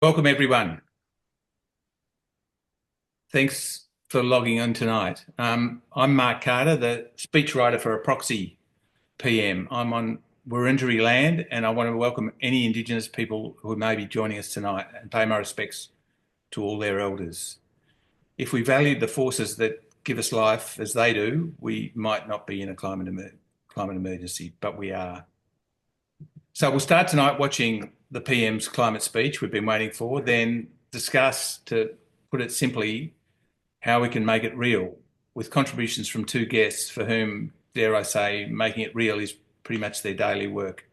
Welcome, everyone. Thanks for logging on tonight. I'm Mark Carter, the speechwriter for a proxy PM. I'm on Wurundjeri land, and I want to welcome any Indigenous people who may be joining us tonight and pay my respects to all their elders. If we valued the forces that give us life as they do, we might not be in a climate emergency, but we are. So we'll start tonight watching the PM's climate speech we've been waiting for, then discuss, to put it simply, how we can make it real, with contributions from two guests for whom, dare I say, making it real is pretty much their daily work.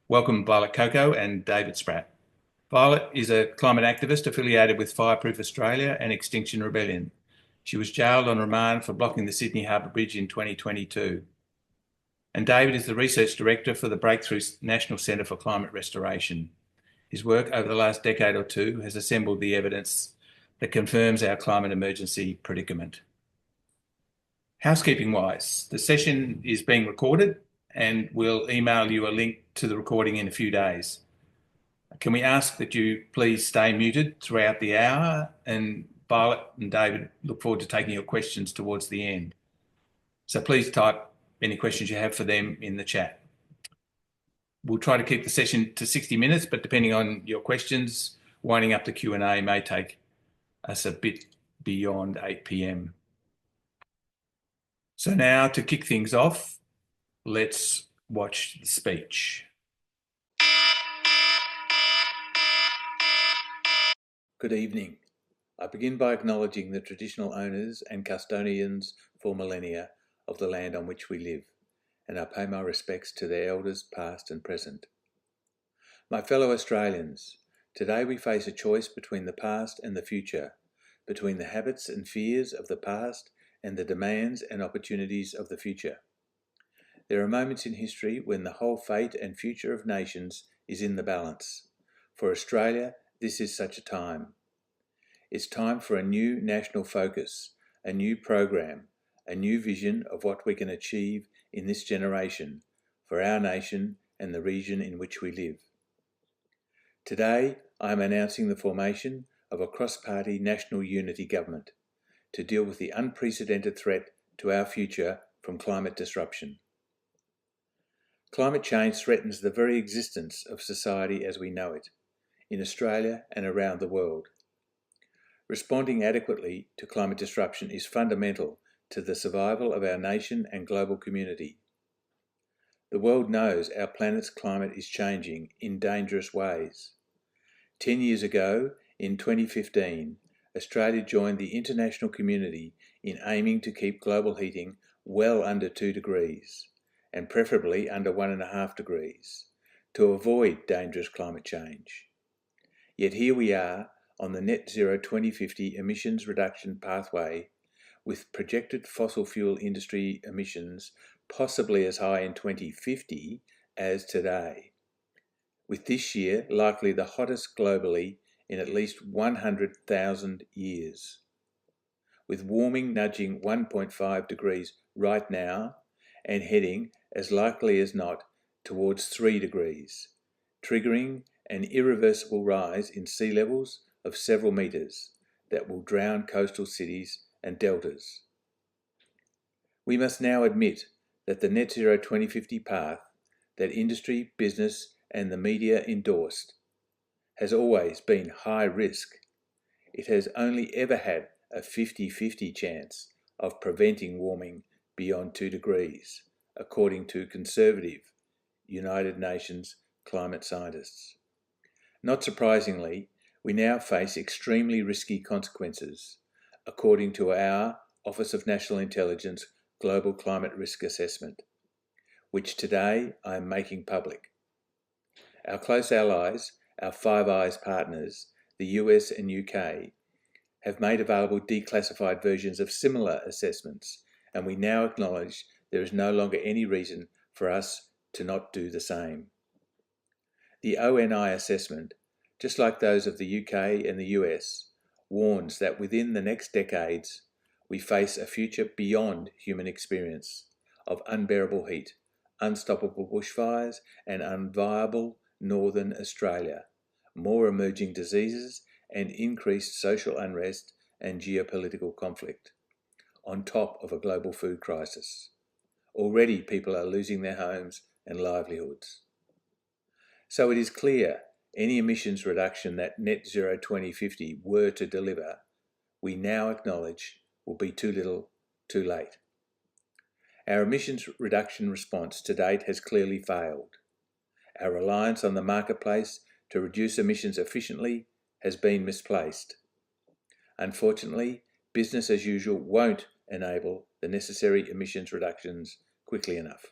Welcome Violet CoCo and David Spratt. Violet is a climate activist affiliated with Fireproof Australia and Extinction Rebellion. She was jailed on remand for blocking the Sydney Harbour Bridge in 2022. And David is the Research Director for the Breakthrough National Centre for Climate Restoration. His work over the last decade or two has assembled the evidence that confirms our climate emergency predicament. Housekeeping-wise, the session is being recorded and we'll email you a link to the recording in a few days. Can we ask that you please stay muted throughout the hour, and Violet and David look forward to taking your questions towards the end. So please type any questions you have for them in the chat. We'll try to keep the session to 60 minutes, but depending on your questions, winding up the Q&A may take us a bit beyond 8 p.m. So now, to kick things off, let's watch the speech. Good evening. I begin by acknowledging the traditional owners and custodians for millennia of the land on which we live, and I pay my respects to their elders past and present. My fellow Australians, today we face a choice between the past and the future, between the habits and fears of the past and the demands and opportunities of the future. There are moments in history when the whole fate and future of nations is in the balance. For Australia, this is such a time. It's time for a new national focus, a new program, a new vision of what we can achieve in this generation for our nation and the region in which we live. Today, I am announcing the formation of a cross-party national unity government to deal with the unprecedented threat to our future from climate disruption. Climate change threatens the very existence of society as we know it, in Australia and around the world. Responding adequately to climate disruption is fundamental to the survival of our nation and global community. The world knows our planet's climate is changing in dangerous ways. 10 years ago, in 2015, Australia joined the international community in aiming to keep global heating well under 2 degrees, and preferably under 1.5 degrees, to avoid dangerous climate change. Yet here we are on the net zero 2050 emissions reduction pathway, with projected fossil fuel industry emissions possibly as high in 2050 as today, with this year likely the hottest globally in at least 100,000 years. With warming nudging 1.5 degrees right now and heading, as likely as not, towards 3 degrees, triggering an irreversible rise in sea levels of several metres that will drown coastal cities and deltas. We must now admit that the net zero 2050 path that industry, business and the media endorsed has always been high risk. It has only ever had a 50-50 chance of preventing warming beyond 2 degrees, according to conservative United Nations climate scientists. Not surprisingly, we now face extremely risky consequences, according to our Office of National Intelligence Global Climate Risk Assessment, which today I am making public. Our close allies, our Five Eyes partners, the US and UK, have made available declassified versions of similar assessments, and we now acknowledge there is no longer any reason for us to not do the same. The ONI assessment, just like those of the UK and the US, warns that within the next decades, we face a future beyond human experience of unbearable heat, unstoppable bushfires and unviable northern Australia, more emerging diseases, and increased social unrest and geopolitical conflict, on top of a global food crisis. Already people are losing their homes and livelihoods. So it is clear any emissions reduction that Net Zero 2050 were to deliver, we now acknowledge will be too little, too late. Our emissions reduction response to date has clearly failed. Our reliance on the marketplace to reduce emissions efficiently has been misplaced. Unfortunately, business as usual won't enable the necessary emissions reductions quickly enough.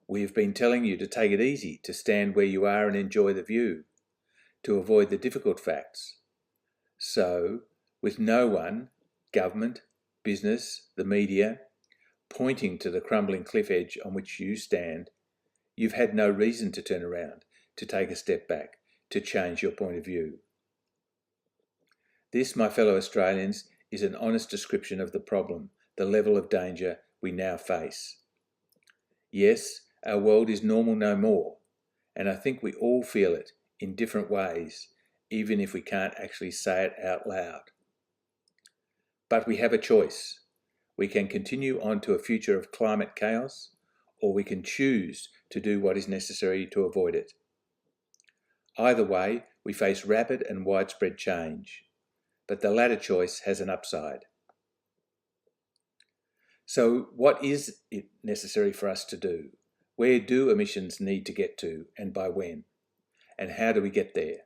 We have been telling you to take it easy, to stand where you are and enjoy the view, to avoid the difficult facts. So, with no one, government, business, the media, pointing to the crumbling cliff edge on which you stand, you've had no reason to turn around, to take a step back, to change your point of view. This, my fellow Australians, is an honest description of the problem, the level of danger we now face. Yes, our world is normal no more, and I think we all feel it in different ways, even if we can't actually say it out loud. But we have a choice. We can continue on to a future of climate chaos, or we can choose to do what is necessary to avoid it. Either way, we face rapid and widespread change, but the latter choice has an upside. So what is it necessary for us to do? Where do emissions need to get to, and by when? And how do we get there?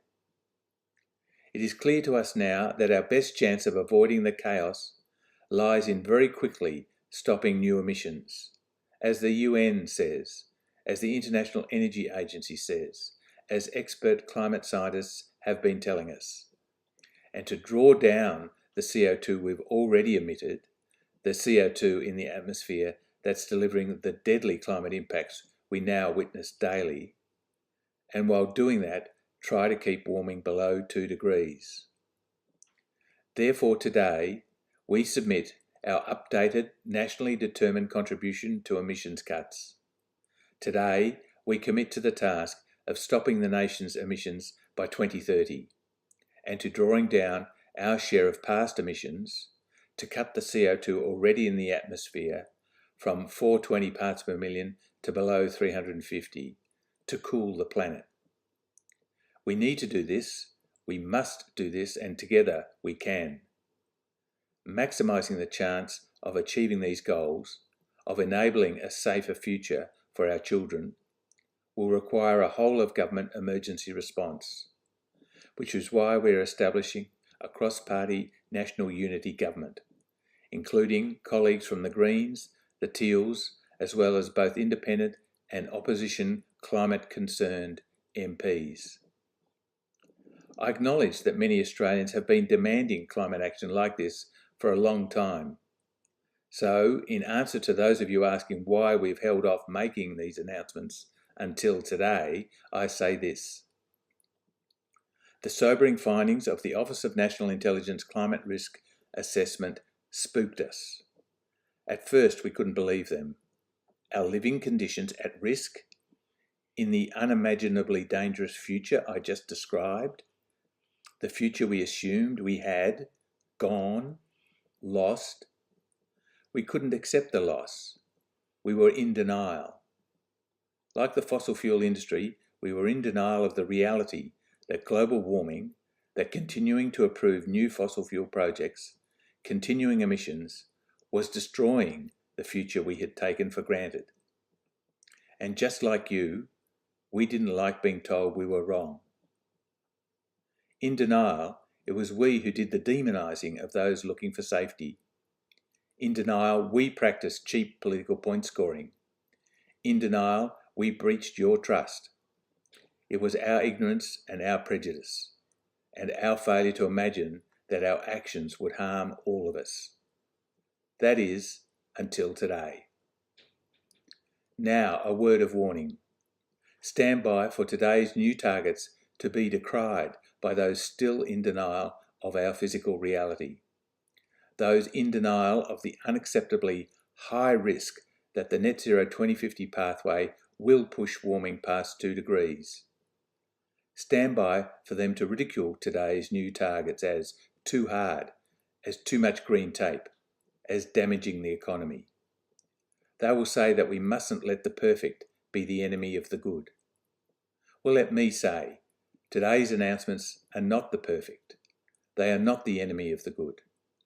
It is clear to us now that our best chance of avoiding the chaos lies in very quickly stopping new emissions. As the UN says, as the International Energy Agency says, as expert climate scientists have been telling us. And to draw down the CO2 we've already emitted, the CO2 in the atmosphere that's delivering the deadly climate impacts we now witness daily, and while doing that, try to keep warming below 2 degrees. Therefore, today, we submit our updated nationally determined contribution to emissions cuts. Today, we commit to the task of stopping the nation's emissions by 2030 and to drawing down our share of past emissions to cut the CO2 already in the atmosphere from 420 parts per million to below 350 to cool the planet. We need to do this, we must do this, and together we can. Maximising the chance of achieving these goals, of enabling a safer future for our children, will require a whole-of-government emergency response, which is why we're establishing a cross-party national unity government, including colleagues from the Greens, the Teals, as well as both independent and opposition climate-concerned MPs. I acknowledge that many Australians have been demanding climate action like this for a long time. So, in answer to those of you asking why we've held off making these announcements until today, I say this. The sobering findings of the Office of National Intelligence Climate Risk Assessment spooked us. At first, we couldn't believe them. Our living conditions at risk in the unimaginably dangerous future I just described, the future we assumed we had, gone, lost. We couldn't accept the loss. We were in denial. Like the fossil fuel industry, we were in denial of the reality that global warming, that continuing to approve new fossil fuel projects, continuing emissions, was destroying the future we had taken for granted. And just like you, we didn't like being told we were wrong. In denial, it was we who did the demonising of those looking for safety. In denial, we practiced cheap political point scoring. In denial, we breached your trust. It was our ignorance and our prejudice, and our failure to imagine that our actions would harm all of us. That is, until today. Now, a word of warning. Stand by for today's new targets to be decried by those still in denial of our physical reality. Those in denial of the unacceptably high risk that the Net Zero 2050 pathway will push warming past 2 degrees. Stand by for them to ridicule today's new targets as too hard, as too much green tape, as damaging the economy. They will say that we mustn't let the perfect be the enemy of the good. Well, let me say, today's announcements are not the perfect. They are not the enemy of the good.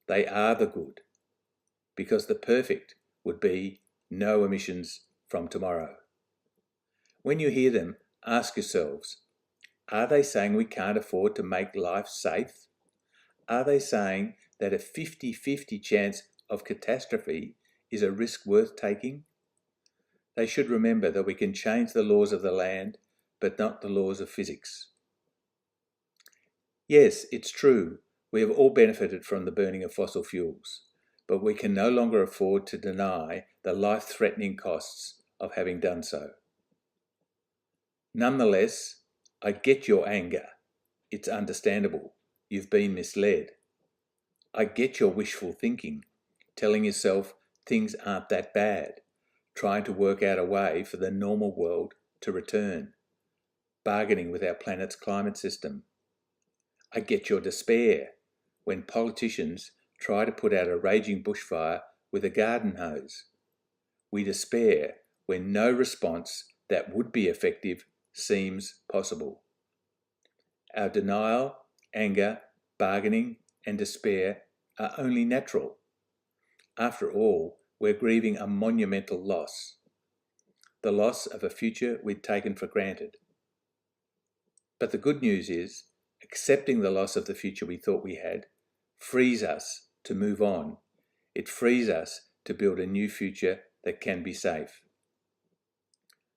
They are the good. Because the perfect would be no emissions from tomorrow. When you hear them, ask yourselves, are they saying we can't afford to make life safe? Are they saying that a 50-50 chance of catastrophe is a risk worth taking? They should remember that we can change the laws of the land, but not the laws of physics. Yes, it's true, we have all benefited from the burning of fossil fuels, but we can no longer afford to deny the life-threatening costs of having done so. Nonetheless, I get your anger. It's understandable. You've been misled. I get your wishful thinking, telling yourself things aren't that bad, trying to work out a way for the normal world to return, bargaining with our planet's climate system. I get your despair when politicians try to put out a raging bushfire with a garden hose. We despair when no response that would be effective seems possible. Our denial, anger, bargaining, and despair are only natural. After all, we're grieving a monumental loss, the loss of a future we'd taken for granted. But the good news is, accepting the loss of the future we thought we had frees us to move on. It frees us to build a new future that can be safe.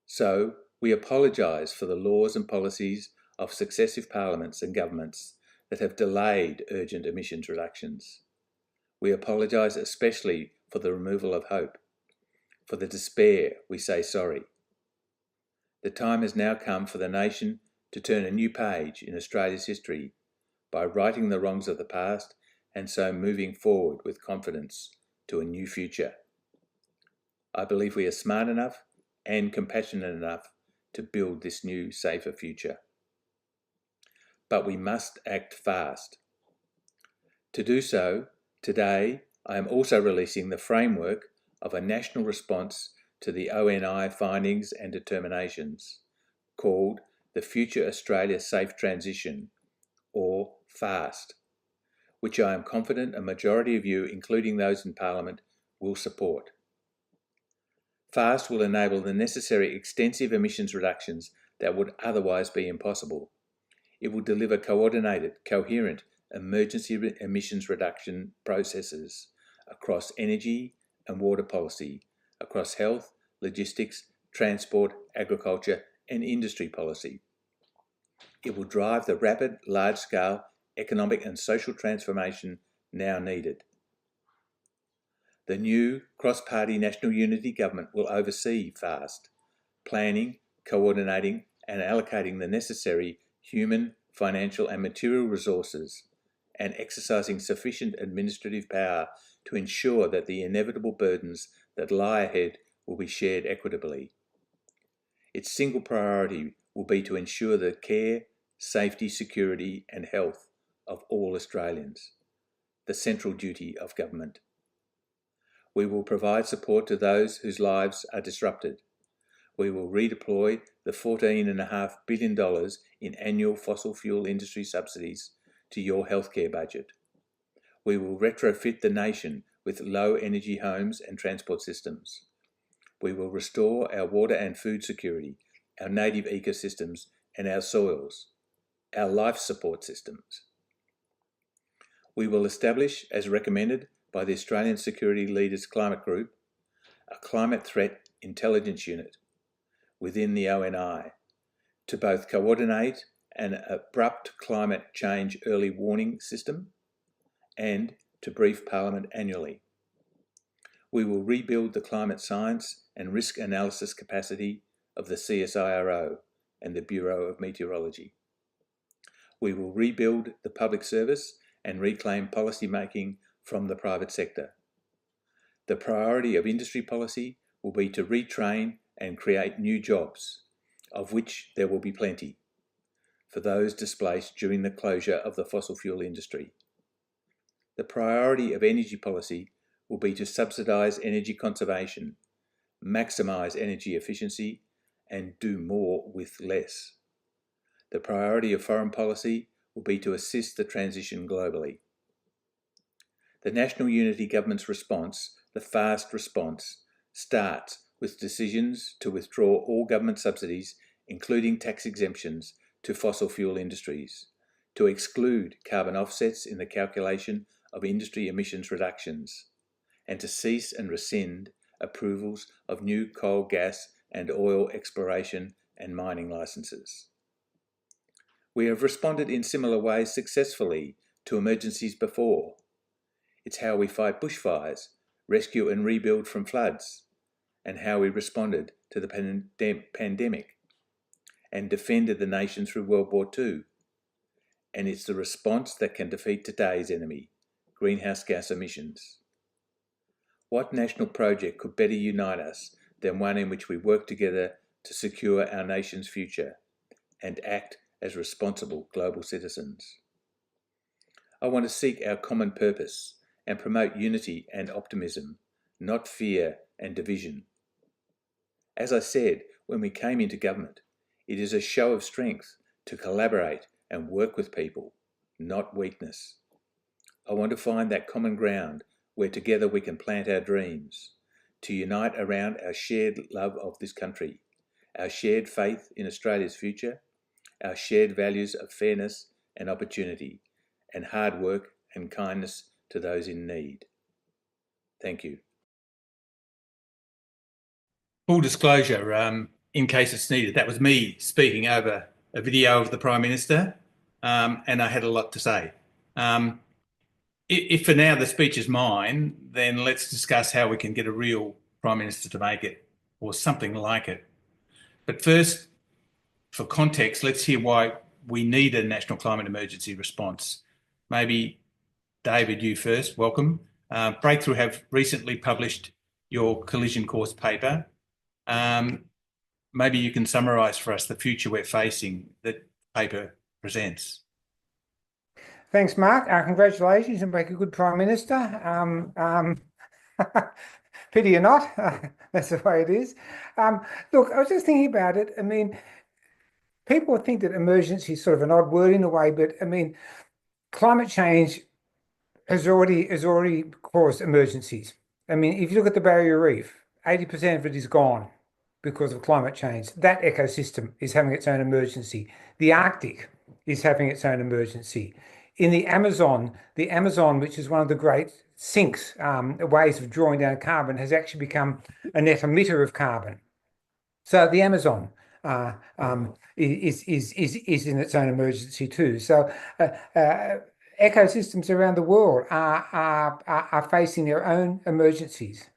So, we apologise for the laws and policies of successive parliaments and governments that have delayed urgent emissions reductions. We apologise especially for the removal of hope. For the despair, we say sorry. The time has now come for the nation to turn a new page in Australia's history by righting the wrongs of the past and so moving forward with confidence to a new future. I believe we are smart enough and compassionate enough to build this new, safer future. But we must act fast. To do so, today I am also releasing the framework of a national response to the ONI findings and determinations, called the Future Australia Safe Transition, or FAST, which I am confident a majority of you, including those in Parliament, will support. FAST will enable the necessary extensive emissions reductions that would otherwise be impossible. It will deliver coordinated, coherent emergency emissions reduction processes across energy and water policy, across health, logistics, transport, agriculture, and industry policy. It will drive the rapid, large-scale economic and social transformation now needed. The new cross-party National Unity Government will oversee FAST, planning, coordinating, and allocating the necessary human, financial, and material resources, and exercising sufficient administrative power to ensure that the inevitable burdens that lie ahead will be shared equitably. Its single priority will be to ensure the care, safety, security, and health of all Australians, the central duty of government. We will provide support to those whose lives are disrupted. We will redeploy the $14.5 billion in annual fossil fuel industry subsidies to your healthcare budget. We will retrofit the nation with low-energy homes and transport systems. We will restore our water and food security, our native ecosystems and our soils, our life support systems. We will establish, as recommended by the Australian Security Leaders Climate Group, a climate threat intelligence unit within the ONI to both coordinate an abrupt climate change early warning system and to brief Parliament annually. We will rebuild the climate science and risk analysis capacity of the CSIRO and the Bureau of Meteorology. We will rebuild the public service and reclaim policy making from the private sector. The priority of industry policy will be to retrain and create new jobs, of which there will be plenty. for those displaced during the closure of the fossil fuel industry. The priority of energy policy will be to subsidise energy conservation, maximise energy efficiency, and do more with less. The priority of foreign policy will be to assist the transition globally. The National Unity Government's response, the fast response, starts with decisions to withdraw all government subsidies, including tax exemptions, to fossil fuel industries, to exclude carbon offsets in the calculation of industry emissions reductions, and to cease and rescind approvals of new coal, gas and oil exploration and mining licences. We have responded in similar ways successfully to emergencies before. It's how we fight bushfires, rescue and rebuild from floods, and how we responded to the pandemic and defended the nation through World War II. And it's the response that can defeat today's enemy, greenhouse gas emissions. What national project could better unite us than one in which we work together to secure our nation's future and act as responsible global citizens? I want to seek our common purpose and promote unity and optimism, not fear and division. As I said when we came into government, it is a show of strength to collaborate and work with people, not weakness. I want to find that common ground where together we can plant our dreams, to unite around our shared love of this country, our shared faith in Australia's future, our shared values of fairness and opportunity, and hard work and kindness to those in need. Thank you. Full disclosure, in case it's needed, that was me speaking over a video of the Prime Minister, and I had a lot to say. If for now the speech is mine, then let's discuss how we can get a real Prime Minister to make it, or something like it. But first, for context, let's hear why we need a national climate emergency response. Maybe, David, you first. Welcome. Breakthrough have recently published your collision course paper. Maybe you can summarise for us the future we're facing that the paper presents. Thanks, Mark. Congratulations and make a good Prime Minister. Pity you're not. That's the way it is. Look, I was just thinking about it. I mean, people think that emergency is sort of an odd word in a way, but I mean, climate change has already caused emergencies. I mean, if you look at the Barrier Reef, 80% of it is gone because of climate change. That ecosystem is having its own emergency. The Arctic is having its own emergency. In the Amazon, which is one of the great sinks, ways of drawing down carbon, has actually become a net emitter of carbon. So the Amazon is in its own emergency too. So ecosystems around the world are facing their own emergencies.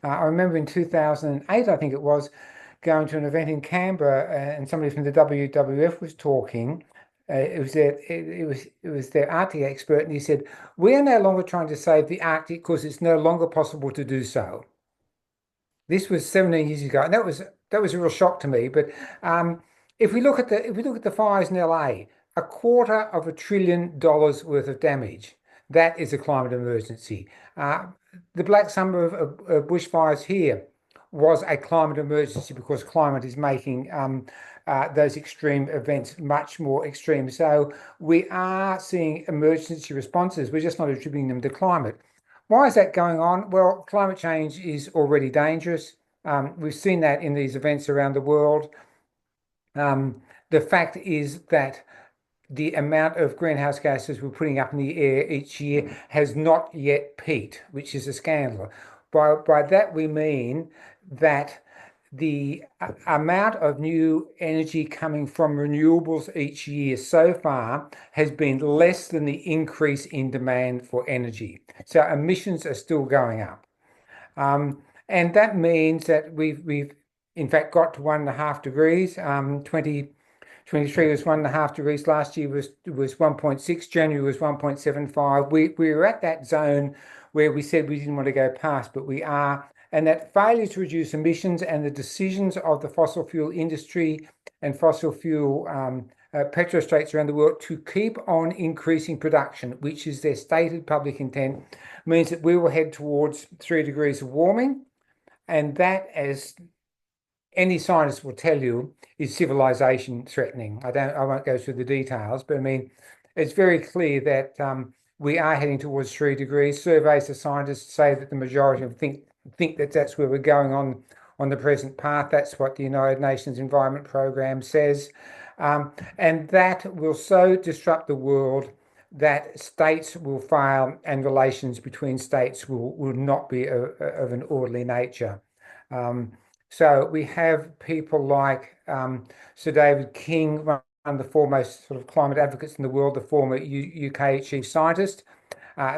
I remember in 2008, I think it was, going to an event in Canberra, and somebody from the WWF was talking. It was their Arctic expert, and he said, "We are no longer trying to save the Arctic because it's no longer possible to do so." This was 17 years ago, and that was a real shock to me. But if we look at the fires in LA, $250 billion worth of damage. That is a climate emergency. The Black Summer of bushfires here was a climate emergency because climate is making those extreme events much more extreme. So we are seeing emergency responses. We're just not attributing them to climate. Why is that going on? Well, climate change is already dangerous. We've seen that in these events around the world. The fact is that the amount of greenhouse gases we're putting up in the air each year has not yet peaked, which is a scandal. By that we mean that the amount of new energy coming from renewables each year so far has been less than the increase in demand for energy. So emissions are still going up. And that means that we've in fact got to 1.5 degrees. 2023 was 1.5 degrees. Last year was 1.6. January was 1.75. We were at that zone where we said we didn't want to go past, but we are. And that failure to reduce emissions and the decisions of the fossil fuel industry and fossil fuel petrostates around the world to keep on increasing production, which is their stated public intent, means that we will head towards 3 degrees of warming. And that, as any scientist will tell you, is civilization threatening. I won't go through the details, but I mean, it's very clear that we are heading towards 3 degrees. Surveys of scientists say that the majority of think that that's where we're going on the present path. That's what the United Nations Environment Programme says. And that will so disrupt the world that states will fail and relations between states will not be of an orderly nature. So we have people like Sir David King, one of the foremost sort of climate advocates in the world, the former UK chief scientist,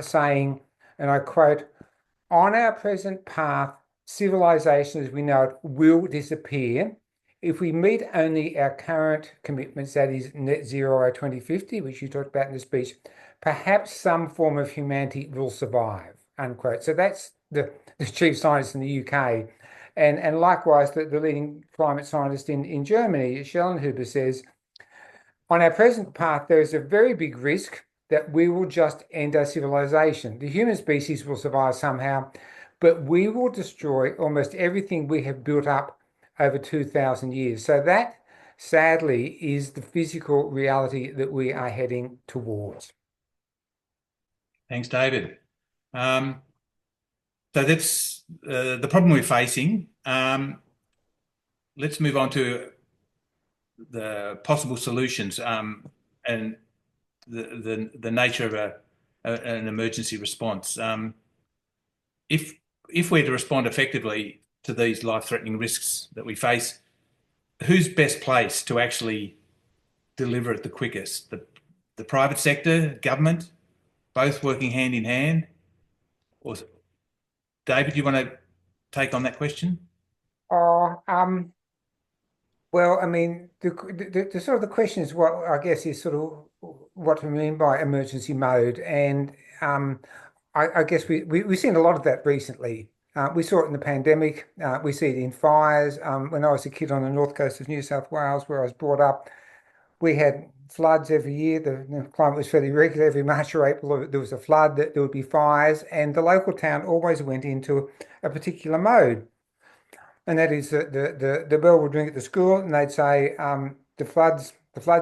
saying, and I quote, "On our present path, civilization as we know it will disappear. If we meet only our current commitments, that is net zero by 2050, which you talked about in the speech, perhaps some form of humanity will survive," unquote. So that's the chief scientist in the UK. And likewise, the leading climate scientist in Germany, Schellenhuber, says, on our present path, there is a very big risk that we will just end our civilization. The human species will survive somehow, but we will destroy almost everything we have built up over 2,000 years. So that, sadly, is the physical reality that we are heading towards. Thanks, David. So that's the problem we're facing. Let's move on to the possible solutions and the nature of an emergency response. If we're to respond effectively to these life-threatening risks that we face, who's best placed to actually deliver it the quickest? The private sector, government, both working hand in hand? Or David, you want to take on that question? Oh, well, I mean, the sort of the question is what I guess is sort of what we mean by emergency mode, and I guess we've seen a lot of that recently. We saw it in the pandemic. We see it in fires. When I was a kid on the north coast of New South Wales, where I was brought up, we had floods every year. The climate was fairly regular. Every March or April, there was a flood. There would be fires, and the local town always went into a particular mode. And that is that the bell would ring at the school, and they'd say, the floods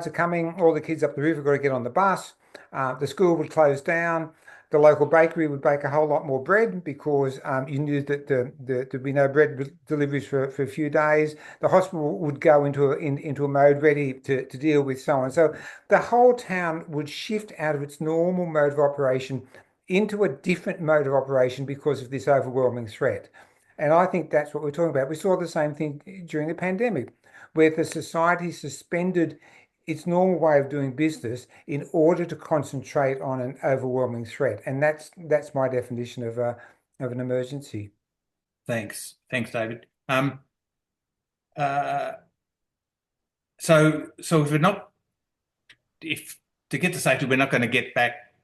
are coming. All the kids up the river got to get on the bus. The school would close down. The local bakery would bake a whole lot more bread because you knew that there'd be no bread deliveries for a few days. The hospital would go into a mode ready to deal with so on. So the whole town would shift out of its normal mode of operation into a different mode of operation because of this overwhelming threat. And I think that's what we're talking about. We saw the same thing during the pandemic, where the society suspended its normal way of doing business in order to concentrate on an overwhelming threat. And that's my definition of an emergency. Thanks, David. Uh, so if to get to safety, we're not going to get back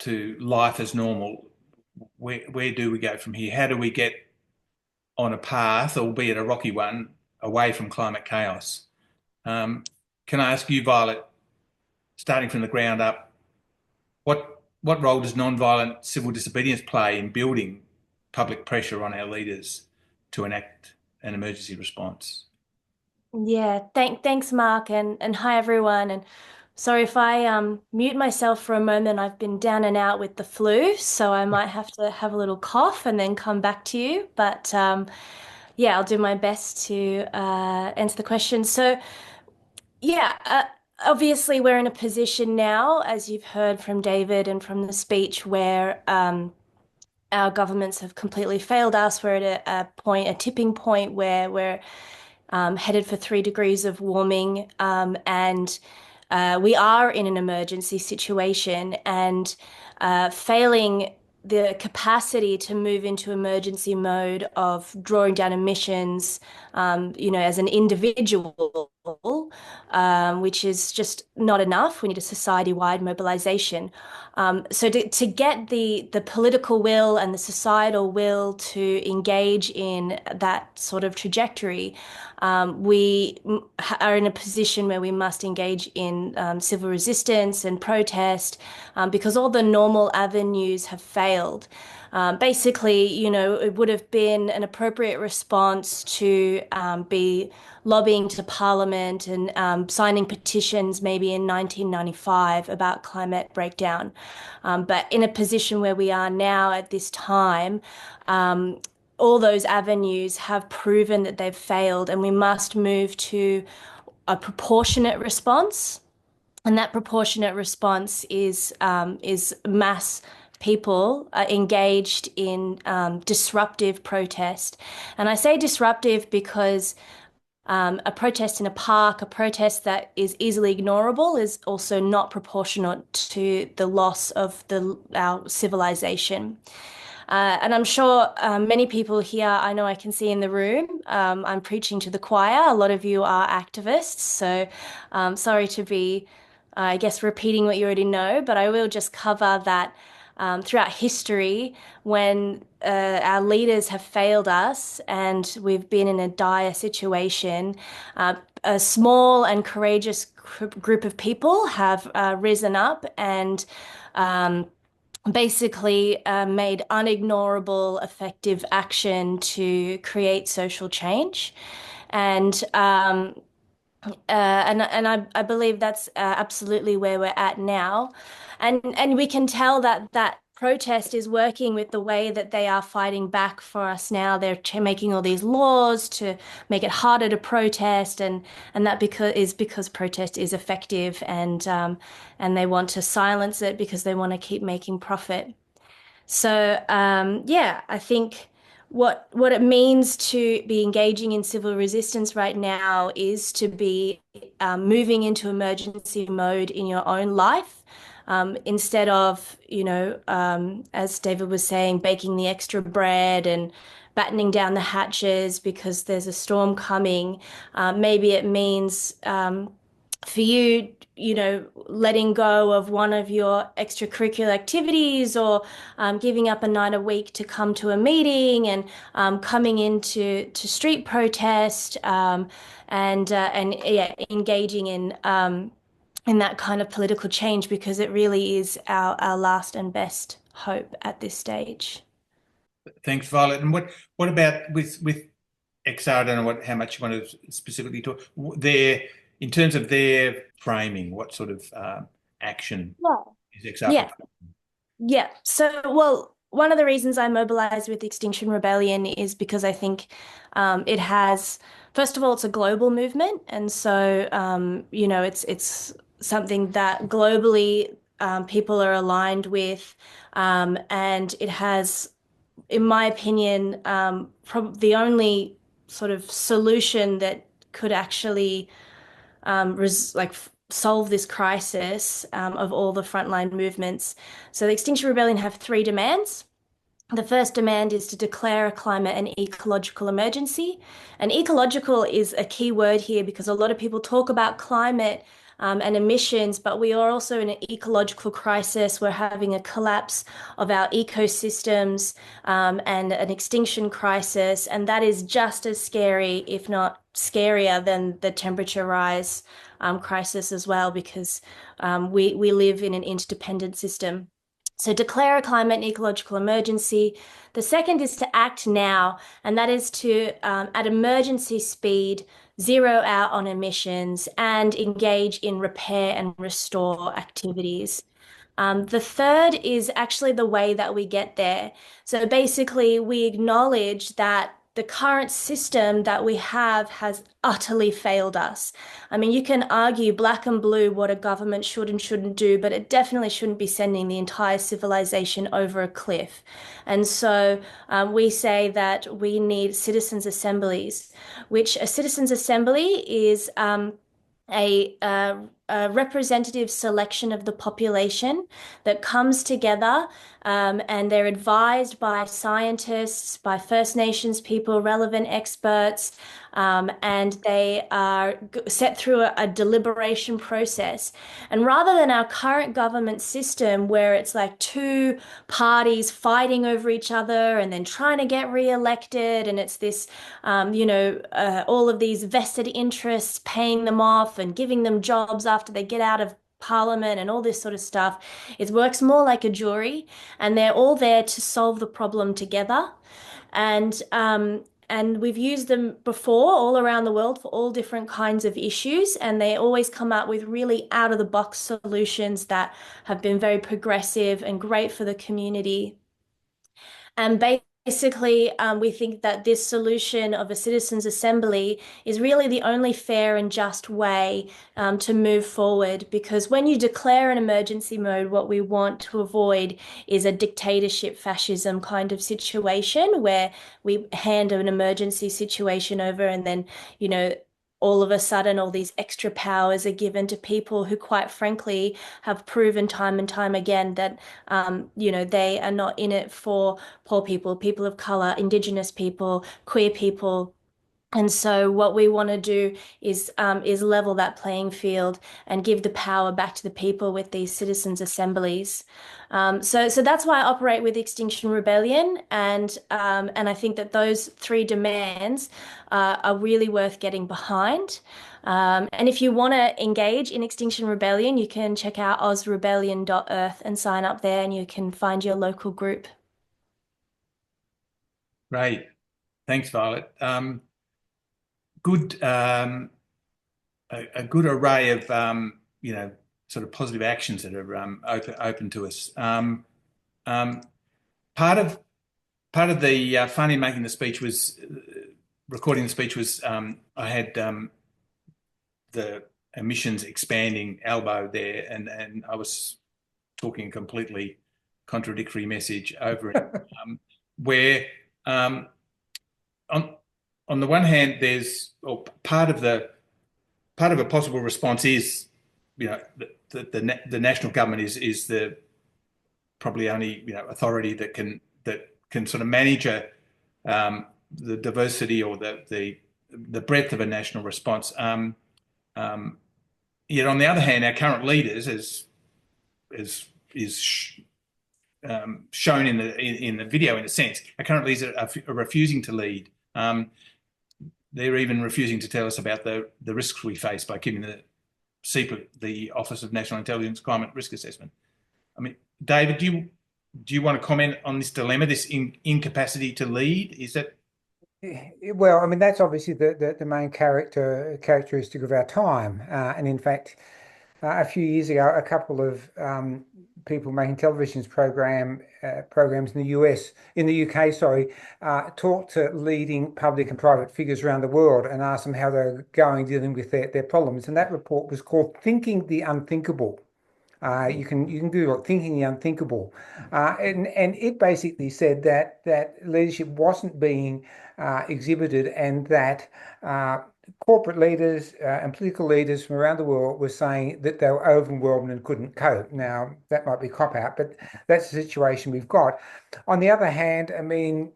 to life as normal. Where do we go from here? How do we get on a path, albeit a rocky one, away from climate chaos? Can I ask you, Violet, starting from the ground up, what role does non-violent civil disobedience play in building public pressure on our leaders to enact an emergency response? Yeah, thanks, Mark, and hi everyone. And sorry if I mute myself for a moment. I've been down and out with the flu, so I might have to have a little cough and then come back to you. But yeah, I'll do my best to answer the question. So yeah, obviously we're in a position now, as you've heard from David and from the speech, where our governments have completely failed us. We're at a tipping point where we're headed for 3 degrees of warming, and we are in an emergency situation. And failing the capacity to move into emergency mode of drawing down emissions, as an individual, which is just not enough. We need a society-wide mobilization. So to get the political will and the societal will to engage in that sort of trajectory, we are in a position where we must engage in civil resistance and protest, because all the normal avenues have failed. Basically, it would have been an appropriate response to be lobbying to Parliament and signing petitions maybe in 1995 about climate breakdown. But in a position where we are now at this time, all those avenues have proven that they've failed, and we must move to a proportionate response. And that proportionate response is mass people engaged in disruptive protest. And I say disruptive because a protest in a park, a protest that is easily ignorable, is also not proportionate to the loss of our civilization. And I'm sure many people here, I know I can see in the room, I'm preaching to the choir. A lot of you are activists, so sorry to be, I guess, repeating what you already know, but I will just cover that throughout history, when our leaders have failed us and we've been in a dire situation, a small and courageous group of people have risen up and basically made unignorable, effective action to create social change. And I believe that's absolutely where we're at now, and we can tell that protest is working with the way that they are fighting back for us now. They're making all these laws to make it harder to protest, and that because protest is effective, and they want to silence it because they want to keep making profit. So yeah, I think what it means to be engaging in civil resistance right now is to be moving into emergency mode in your own life, instead of, as David was saying, baking the extra bread and battening down the hatches because there's a storm coming. Maybe it means for you, letting go of one of your extracurricular activities, or giving up a night a week to come to a meeting, and coming into street protest, and yeah, engaging in that kind of political change, because it really is our last and best hope at this stage. Thanks, Violet. And what about with XR? I don't know how much you want to specifically talk there in terms of their framing. What sort of action Yeah. is XR Yeah. proposing? Yeah. So, well, one of the reasons I mobilized with Extinction Rebellion is because I think it has, first of all, it's a global movement, and so it's something that globally people are aligned with, and it has, in my opinion, probably the only sort of solution that could actually solve this crisis of all the frontline movements. So the Extinction Rebellion have three demands. The first demand is to declare a climate and ecological emergency. And ecological is a key word here because a lot of people talk about climate and emissions, but we are also in an ecological crisis. We're having a collapse of our ecosystems, and an extinction crisis, and that is just as scary, if not scarier, than the temperature rise crisis as well, because we live in an interdependent system. So declare a climate and ecological emergency. The second is to act now, and that is to, at emergency speed, zero out on emissions and engage in repair and restore activities. The third is actually the way that we get there. So basically, we acknowledge that the current system that we have has utterly failed us. I mean, you can argue black and blue what a government should and shouldn't do, but it definitely shouldn't be sending the entire civilization over a cliff. And so we say that we need citizens' assemblies, which a citizens' assembly is a representative selection of the population that comes together and they're advised by scientists, by First Nations people, relevant experts, and they are set through a deliberation process. And rather than our current government system, where it's like two parties fighting over each other and then trying to get re-elected, and it's this, all of these vested interests paying them off and giving them jobs after they get out of Parliament and all this sort of stuff. It works more like a jury, and they're all there to solve the problem together. And we've used them before all around the world for all different kinds of issues, and they always come up with really out of the box solutions that have been very progressive and great for the community. And basically, we think that this solution of a citizens' assembly is really the only fair and just way to move forward. Because when you declare an emergency mode, what we want to avoid is a dictatorship, fascism kind of situation where we hand an emergency situation over and then, all of a sudden all these extra powers are given to people who quite frankly have proven time and time again that they are not in it for poor people, people of color, indigenous people, queer people. And so what we want to do is level that playing field and give the power back to the people with these citizens' assemblies. So that's why I operate with Extinction Rebellion, and I think that those three demands are really worth getting behind. And if you want to engage in Extinction Rebellion, you can check out ozrebellion.earth and sign up there, and you can find your local group. Great. Thanks, Violet. Good, a good array of sort of positive actions that are open to us. Part of the fun in making the speech was recording the speech was I had the emissions expanding elbow there, and I was talking a completely contradictory message over it, where on the one hand, there's part of a possible response is, the national government is the probably only authority that can sort of manage the diversity or the breadth of a national response. Yet on the other hand, our current leaders, as is shown in the video, in a sense, our current leaders are refusing to lead. They're even refusing to tell us about the risks we face by keeping the Office of National Intelligence Climate Risk Assessment. I mean, David, do you want to comment on this dilemma, this incapacity to lead? Is that? Well, I mean, that's obviously the main characteristic of our time. And in fact, a few years ago, a couple of people making television programs in the UK, sorry, talked to leading public and private figures around the world and asked them how they're going dealing with their problems. And that report was called "Thinking the Unthinkable." You can Google it, "Thinking the Unthinkable," and it basically said that leadership wasn't being exhibited, and that corporate leaders and political leaders from around the world were saying that they were overwhelmed and couldn't cope. Now, that might be cop-out, but that's the situation we've got. On the other hand, I mean,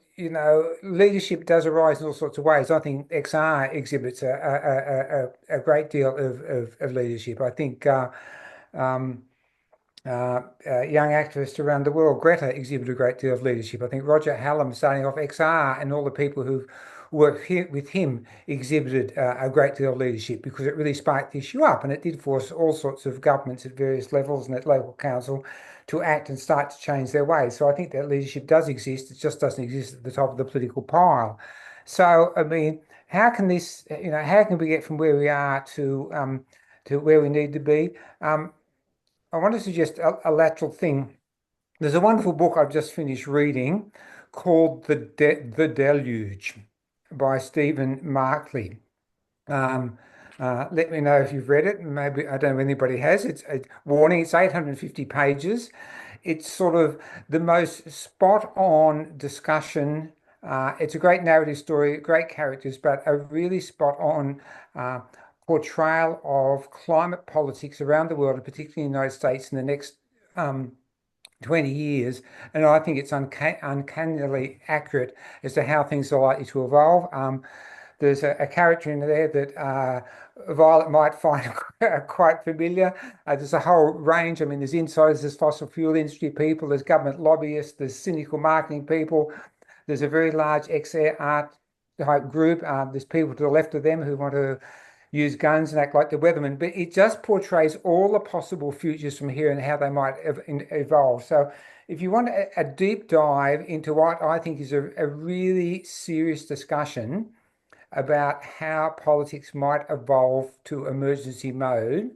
leadership does arise in all sorts of ways. I think XR exhibits a great deal of leadership. I think young activists around the world, Greta, exhibited a great deal of leadership. I think Roger Hallam, starting off XR, and all the people who've worked with him exhibited a great deal of leadership, because it really sparked the issue up, and it did force all sorts of governments at various levels and at local council to act and start to change their ways. So I think that leadership does exist. It just doesn't exist at the top of the political pile. So, I mean, how can we get from where we are to where we need to be? I want to suggest a lateral thing. There's a wonderful book I've just finished reading called The Deluge by Stephen Markley. Let me know if you've read it. Maybe, I don't know if anybody has. It's a warning. It's 850 pages. It's sort of the most spot-on discussion. It's a great narrative story, great characters, but a really spot-on portrayal of climate politics around the world, and particularly in the United States, in the 20 years, and I think it's uncannily accurate as to how things are likely to evolve. There's a character in there that Violet might find quite familiar. There's a whole range. I mean, there's insiders, there's fossil fuel industry people, there's government lobbyists, there's cynical marketing people. There's a very large ex-art type group. There's people to the left of them who want to use guns and act like the weathermen. But it just portrays all the possible futures from here and how they might evolve. So if you want a deep dive into what I think is a really serious discussion about how politics might evolve to emergency mode,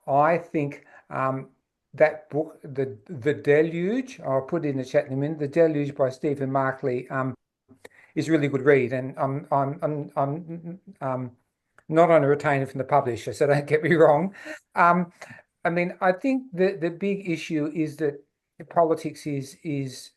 I think that book, the Deluge, I'll put it in the chat in a minute. The Deluge by Stephen Markley is a really good read, and I'm not on a retainer from the publisher, so don't get me wrong. I mean, I think the big issue is that politics is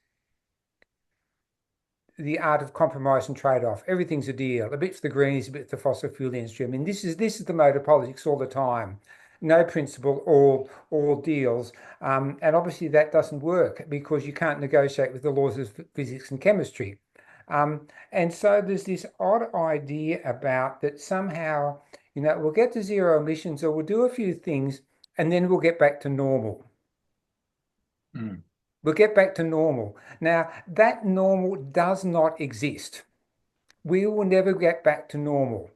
the art of compromise and trade-off. Everything's a deal. A bit for the Greens, a bit for the fossil fuel industry. I mean, this is the mode of politics all the time. No principle, all deals. And obviously that doesn't work because you can't negotiate with the laws of physics and chemistry. And so there's this odd idea about that somehow, we'll get to zero emissions or we'll do a few things and then we'll get back to normal. We'll get back to normal. Now, that normal does not exist. We will never get back to normal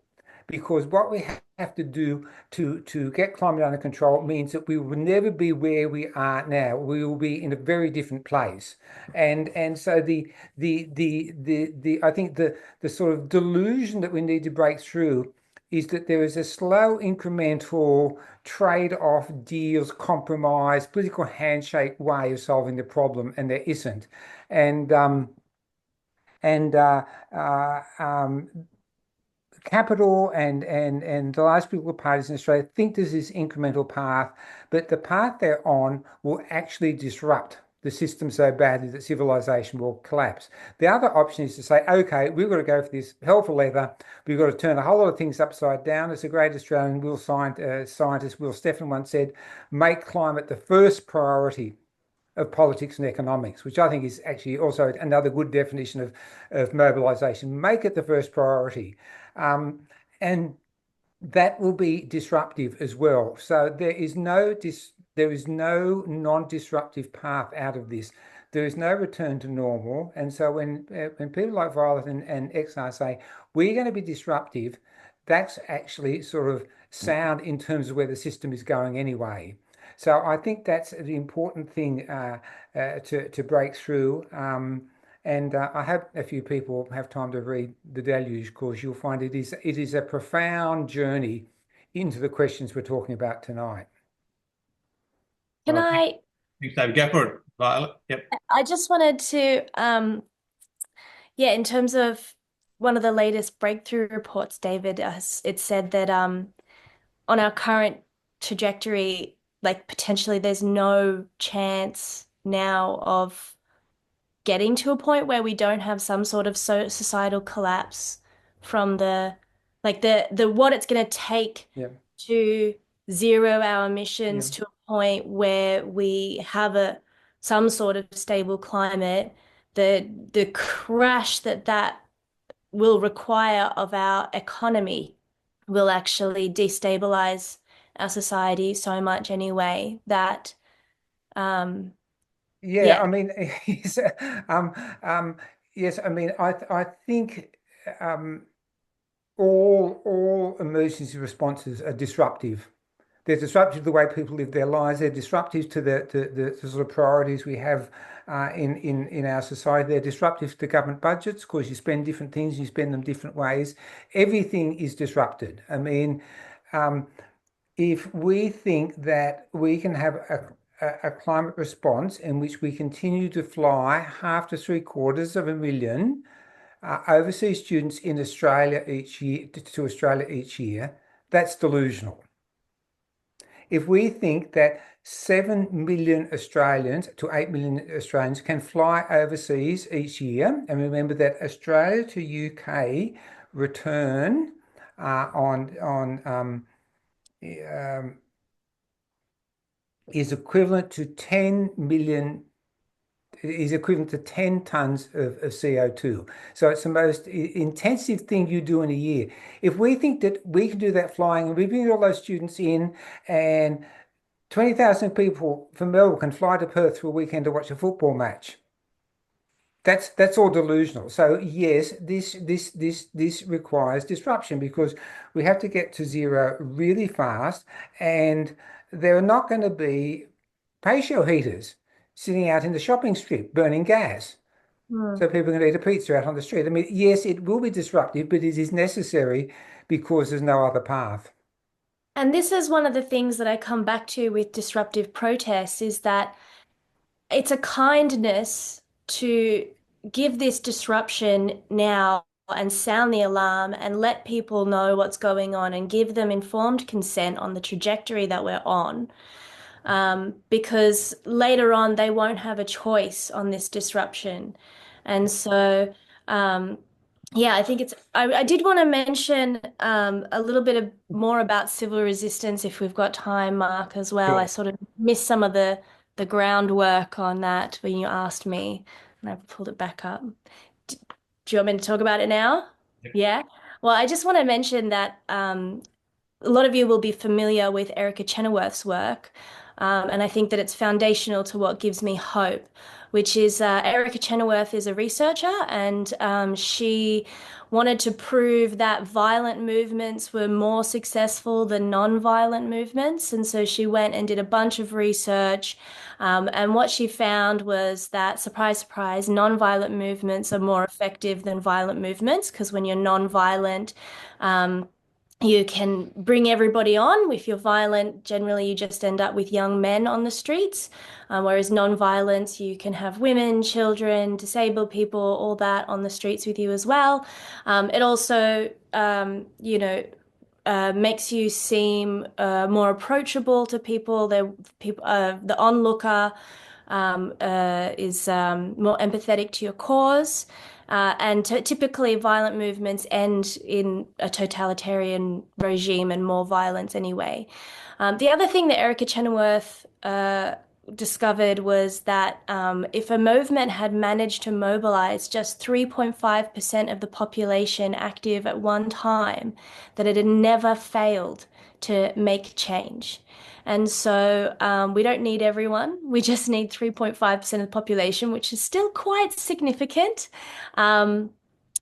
because what we have to do to get climate under control means that we will never be where we are now. We will be in a very different place. And so I think the sort of delusion that we need to break through is that there is a slow incremental trade-off, deals, compromise, political handshake way of solving the problem, and there isn't. And Capital and the large political parties in Australia think there's this incremental path, but the path they're on will actually disrupt the system so badly that civilization will collapse. The other option is to say, okay, we've got to go for this hell for leather. We've got to turn a whole lot of things upside down. As a great Australian scientist, Will Steffen once said, make climate the first priority of politics and economics, which I think is actually also another good definition of mobilisation. Make it the first priority. And that will be disruptive as well. So there is no non-disruptive path out of this. There is no return to normal. And so when people like Violet and XR say, we're going to be disruptive, that's actually sort of sound in terms of where the system is going anyway. So I think that's the important thing to break through. And I hope a few people have time to read The Deluge, because you'll find it is a profound journey into the questions we're talking about tonight. Can I? Thanks, David. Go for it, Violet. Yep. I just wanted to, in terms of one of the latest breakthrough reports, David, it said that on our current trajectory, like potentially there's no chance now of getting to a point where we don't have some sort of societal collapse from the what it's going to take to zero our emissions to a point where we have some sort of stable climate. The crash that will require of our economy will actually destabilize our society so much anyway that I mean, yes, yes, I mean, I think all emergency responses are disruptive. They're disruptive to the way people live their lives. They're disruptive to the sort of priorities we have in our society. They're disruptive to government budgets because you spend different things, you spend them different ways. Everything is disrupted. I mean, if we think that we can have a climate response in which we continue to fly 50 to 750,000 overseas students in Australia each year to Australia each year, that's delusional. If we think that 7 million Australians to 8 million Australians can fly overseas each year, and remember that Australia to UK return is equivalent to 10 million is equivalent to 10 tons of CO2. So it's the most intensive thing you do in a year. If we think that we can do that flying, and we bring all those students in, and 20,000 people from Melbourne can fly to Perth for a weekend to watch a football match. That's all delusional. So yes, this requires disruption because we have to get to zero really fast, and there are not going to be patio heaters sitting out in the shopping strip burning gas. Hmm. So people can eat a pizza out on the street. I mean, yes, it will be disruptive, but it is necessary because there's no other path. And this is one of the things that I come back to with disruptive protests is that it's a kindness to give this disruption now and sound the alarm and let people know what's going on and give them informed consent on the trajectory that we're on. Because later on they won't have a choice on this disruption. And so, yeah, I think I did want to mention a little bit more about civil resistance if we've got time, Mark, as well. I Sure. sort of missed some of the groundwork on that when you asked me, and I've pulled it back up. D- Do you want me to talk about it now? Yep. Yeah. Well, I just want to mention that a lot of you will be familiar with Erica Chenoweth's work, and I think that it's foundational to what gives me hope, which is Erica Chenoweth is a researcher, and she wanted to prove that violent movements were more successful than non-violent movements. And so she went and did a bunch of research. And what she found was that, surprise, surprise, non-violent movements are more effective than violent movements because when you're non-violent, um, you can bring everybody on. If you're violent, generally you just end up with young men on the streets. Whereas non-violence, you can have women, children, disabled people, all that on the streets with you as well. It also, makes you seem more approachable to people. The onlooker is more empathetic to your cause. And typically, violent movements end in a totalitarian regime and more violence anyway. The other thing that Erica Chenoweth discovered was that if a movement had managed to mobilize just 3.5% of the population active at one time, that it had never failed to make change. And so we don't need everyone. We just need 3.5% of the population, which is still quite significant. Um,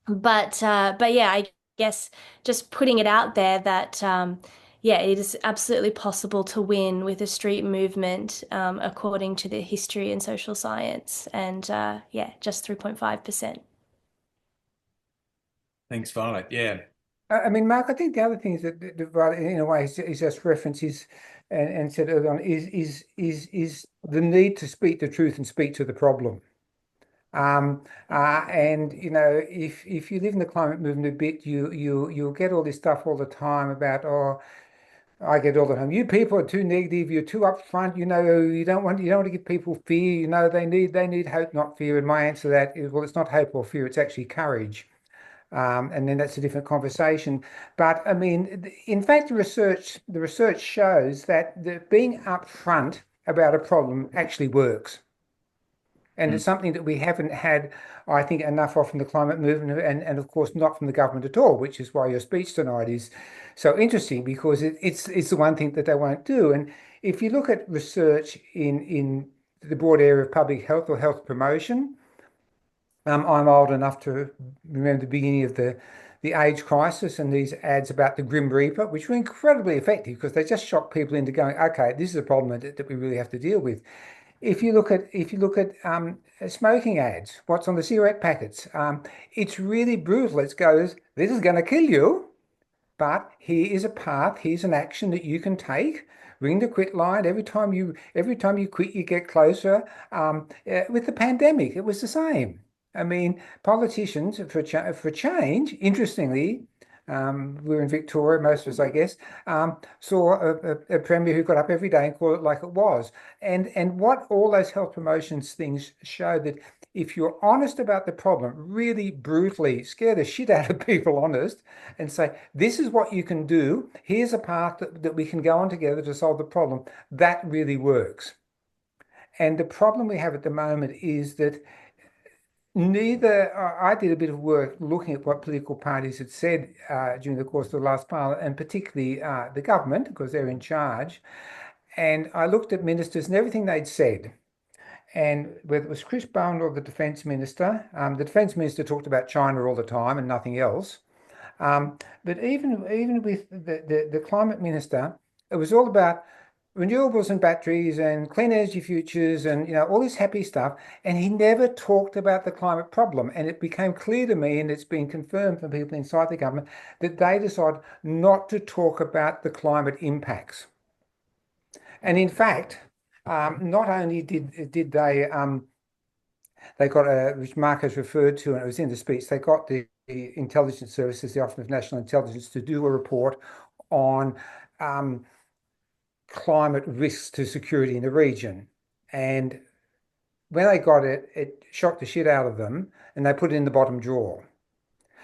but yeah, I guess just putting it out there that yeah, it is absolutely possible to win with a street movement according to the history and social science. And yeah, just 3.5%. Thanks, Violet. Yeah. I mean, Mark, I think the other thing is that Violet, in a way, is just references and said earlier on is the need to speak the truth and speak to the problem. And you know, if you live in the climate movement a bit, you'll get all this stuff all the time about, oh, I get all the time, you people are too negative, you're too upfront, you know, you don't want to give people fear, you know, they need hope, not fear. And my answer to that is, well, it's not hope or fear, it's actually courage. And then that's a different conversation. But I mean, in fact, the research shows that being upfront about a problem actually works. And Mm. it's something that we haven't had, I think, enough of from the climate movement, and of course not from the government at all, which is why your speech tonight is so interesting because it's the one thing that they won't do. And if you look at research in the broad area of public health or health promotion, I'm old enough to remember the beginning of the AIDS crisis and these ads about the Grim Reaper, which were incredibly effective because they just shocked people into going, okay, this is a problem that we really have to deal with. If you look at smoking ads, what's on the cigarette packets, it's really brutal. It goes, this is going to kill you, but here is a path, here's an action that you can take. Ring the quit line. Every time you quit, you get closer. With the pandemic, it was the same. I mean, politicians for change, interestingly, we're in Victoria, most of us, I guess, saw a premier who got up every day and called it like it was. And what all those health promotions things show that if you're honest about the problem, really brutally scare the shit out of people, honest, and say, this is what you can do, here's a path that we can go on together to solve the problem, that really works. And the problem we have at the moment is that I did a bit of work looking at what political parties had said during the course of the last parliament, and particularly the government, because they're in charge. And I looked at ministers and everything they'd said. And whether it was Chris Bowen or the defence minister talked about China all the time and nothing else. But even with the climate minister, it was all about renewables and batteries and clean energy futures and all this happy stuff. And he never talked about the climate problem. And it became clear to me, and it's been confirmed from people inside the government, that they decided not to talk about the climate impacts. And in fact, not only did they got which Mark has referred to, and it was in the speech, they got the intelligence services, the Office of National Intelligence, to do a report on climate risks to security in the region. And when they got it, it shocked the shit out of them, and they put it in the bottom drawer.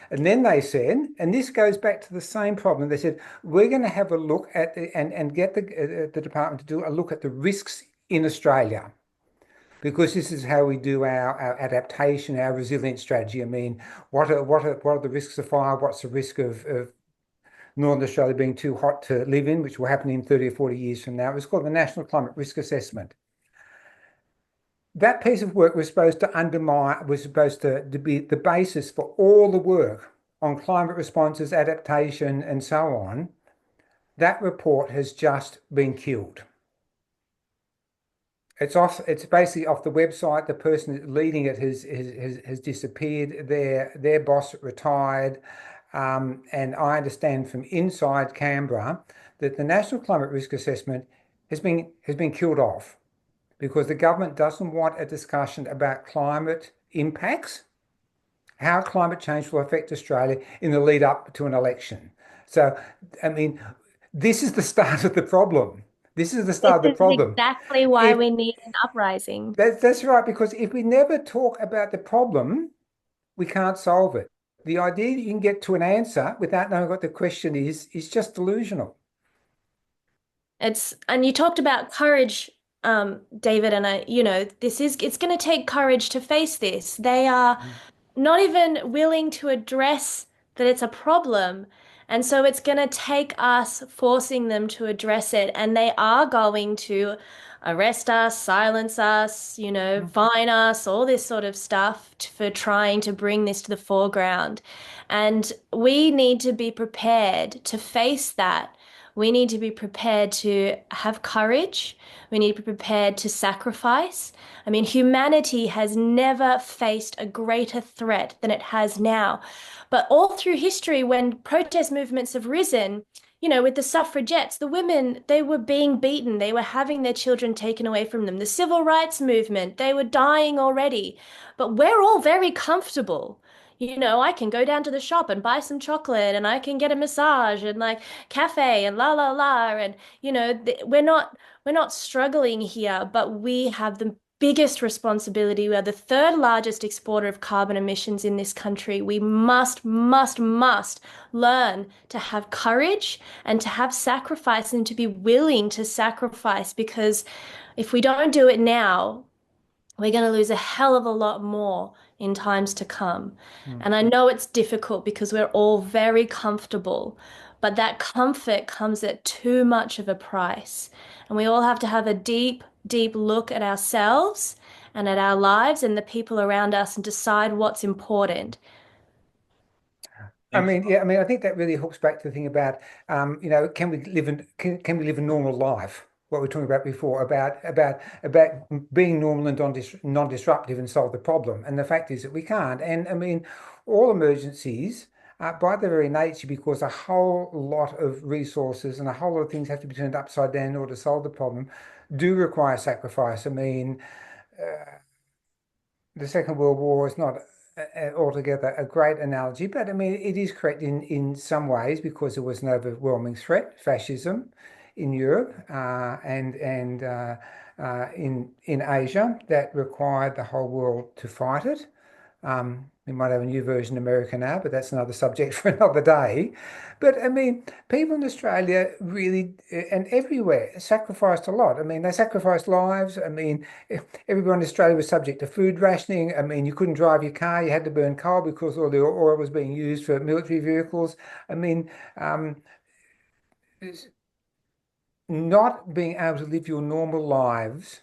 And then they said, and this goes back to the same problem, they said, we're going to have a look at and get the department to do a look at the risks in Australia, because this is how we do our adaptation, our resilience strategy. I mean, what are the risks of fire? What's the risk of Northern Australia being too hot to live in, which will happen in 30 or 40 years from now? It was called the National Climate Risk Assessment. That piece of work was supposed to be the basis for all the work on climate responses, adaptation, and so on. That report has just been killed. It's basically off the website. The person leading it has disappeared. Their boss retired. And I understand from inside Canberra that the National Climate Risk Assessment has been killed off, because the government doesn't want a discussion about climate impacts, how climate change will affect Australia in the lead up to an election. So, I mean, this is the start of the problem. This is the start of the problem. Exactly why we need an uprising. That's right, because if we never talk about the problem, we can't solve it. The idea that you can get to an answer without knowing what the question is just delusional. And you talked about courage, David, and it's going to take courage to face this. They are not even willing to address that it's a problem. And so it's going to take us forcing them to address it. And they are going to arrest us, silence us, fine us, all this sort of stuff for trying to bring this to the foreground. And we need to be prepared to face that. We need to be prepared to have courage. We need to be prepared to sacrifice. I mean, humanity has never faced a greater threat than it has now. But all through history, when protest movements have risen, with the suffragettes, the women, they were being beaten. They were having their children taken away from them. The civil rights movement, they were dying already. But we're all very comfortable. I can go down to the shop and buy some chocolate, and I can get a massage and like cafe and la la la. And we're not struggling here, but we have the biggest responsibility. We are the third largest exporter of carbon emissions in this country. We must learn to have courage and to have sacrifice and to be willing to sacrifice, because if we don't do it now, we're going to lose a hell of a lot more in times to come. And I know it's difficult because we're all very comfortable, but that comfort comes at too much of a price. And we all have to have a deep look at ourselves and at our lives and the people around us and decide what's important. I think that really hooks back to the thing about, can we live a normal life? What we were talking about before about being normal and non-disruptive and solve the problem. And the fact is that we can't. And I mean, all emergencies, by their very nature, because a whole lot of resources and a whole lot of things have to be turned upside down in order to solve the problem, do require sacrifice. I mean, the Second World War is not altogether a great analogy, but I mean, it is correct in some ways, because there was an overwhelming threat, fascism, in Europe and in Asia, that required the whole world to fight it. We might have a new version in America now, but that's another subject for another day. But I mean, people in Australia really and everywhere sacrificed a lot. I mean, they sacrificed lives. I mean, everyone in Australia was subject to food rationing. I mean, you couldn't drive your car, you had to burn coal because all the oil was being used for military vehicles. I mean, not being able to live your normal lives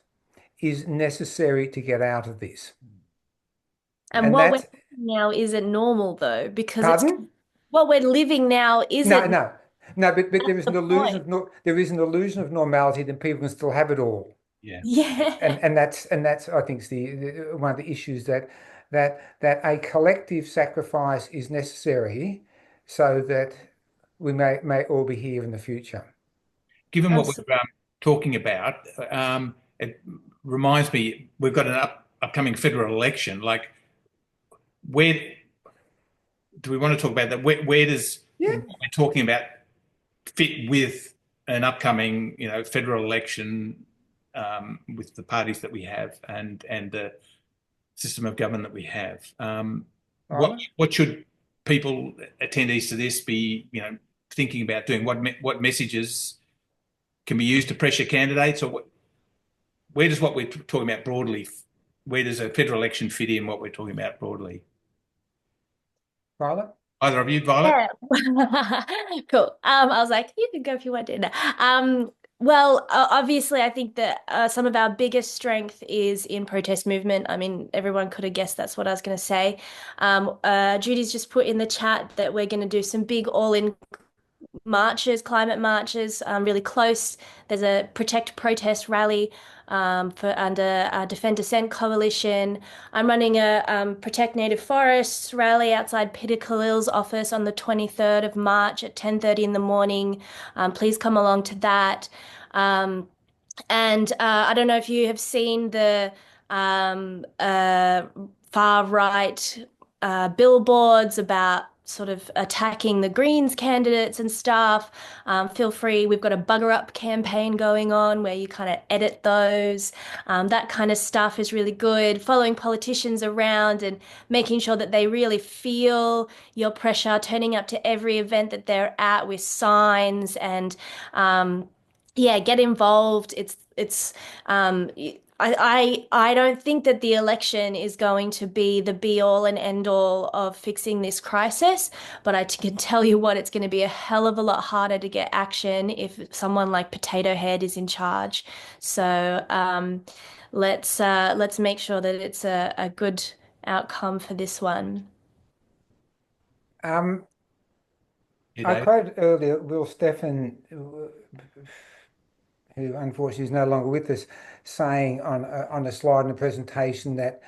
is necessary to get out of this. And And what we're that's, doing now isn't normal though, because it's pardon? what we're living now No, isn't no, no, but at there is the an illusion point. of no, there is an illusion of normality, then people can still have it all. Yeah. Yeah, And that's I think is one of the issues that a collective sacrifice is necessary so that we may all be here in the future. Given what absolutely. we're talking about, it reminds me we've got an upcoming federal election. Like, where do we want to talk about that? Where does Yeah. what we're talking about fit with an upcoming, federal election, with the parties that we have and the system of government that we have? What Right. what should people attendees to this be, thinking about doing? What messages can be used to pressure candidates, or where does what we're talking about broadly? Where does a federal election fit in what we're talking about broadly? Violet? Either of you, Violet? Yeah. Cool. I was like, you can go if you want to. No. Well, obviously, I think that some of our biggest strength is in protest movement. I mean, everyone could have guessed that's what I was going to say. Judy's just put in the chat that we're going to do some big all-in marches, climate marches, really close. There's a Protect Protest rally for under Defend Dissent Coalition. I'm running a Protect Native Forests rally outside Peter Khalil's office on the 23rd of March at 10:30 in the morning. Please come along to that. And I don't know if you have seen the far right billboards about sort of attacking the Greens candidates and stuff. Feel free. We've got a bugger up campaign going on where you kind of edit those. That kind of stuff is really good. Following politicians around and making sure that they really feel your pressure, turning up to every event that they're at with signs and yeah, get involved. It's I don't think that the election is going to be the be all and end all of fixing this crisis, but I can tell you what, it's going to be a hell of a lot harder to get action if someone like Potato Head is in charge. So let's make sure that it's a good outcome for this one. Um, Yeah, I Dave? quoted earlier Will Steffen, who unfortunately is no longer with us, saying on a slide in the presentation that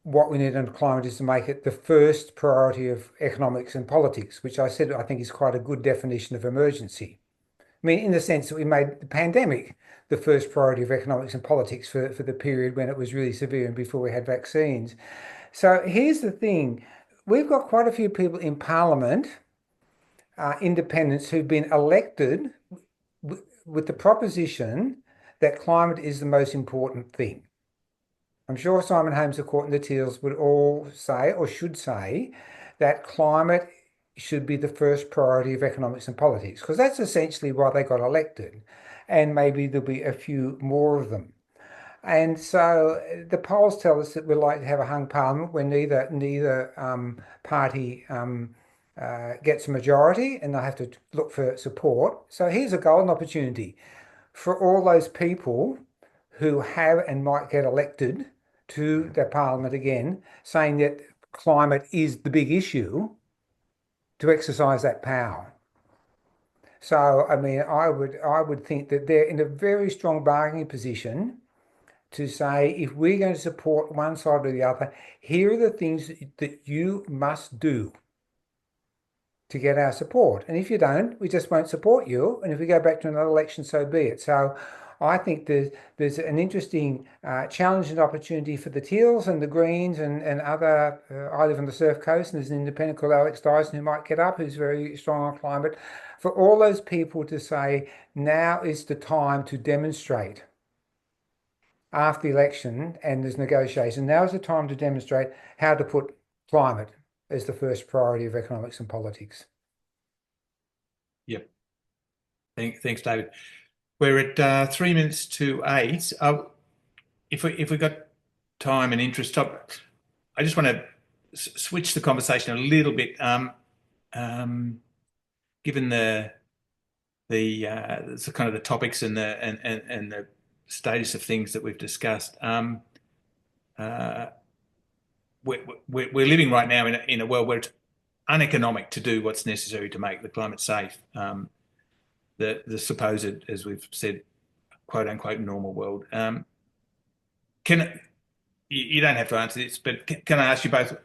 what we need on climate is to make it the first priority of economics and politics, which I said I think is quite a good definition of emergency. I mean, in the sense that we made the pandemic the first priority of economics and politics for the period when it was really severe and before we had vaccines. So here's the thing. We've got quite a few people in Parliament, independents, who've been elected with the proposition that climate is the most important thing. I'm sure Simon Holmes of Court and the Teals would all say, or should say, that climate should be the first priority of economics and politics, because that's essentially why they got elected. And maybe there'll be a few more of them. And so the polls tell us that we'd like to have a hung parliament where neither party gets a majority, and they'll have to look for support. So here's a golden opportunity for all those people who have and might get elected to the parliament again, saying that climate is the big issue, to exercise that power. So, I mean, I would think that they're in a very strong bargaining position to say, if we're going to support one side or the other, here are the things that you must do to get our support. And if you don't, we just won't support you. And if we go back to another election, so be it. So I think there's an interesting challenge and opportunity for the Teals and the Greens and other. I live on the Surf Coast, and there's an independent called Alex Dyson who might get up, who's very strong on climate. For all those people to say, now is the time to demonstrate after the election and there's negotiation. Now is the time to demonstrate how to put climate as the first priority of economics and politics. Yep. Thanks, David. We're at 3 minutes to 8. If we got time and interest, I just want to switch the conversation a little bit. Given the kind of the topics and the status of things that we've discussed, we're living right now in a world where it's uneconomic to do what's necessary to make the climate safe. The supposed, as we've said, quote unquote normal world. Can you don't have to answer this, but can I ask you both?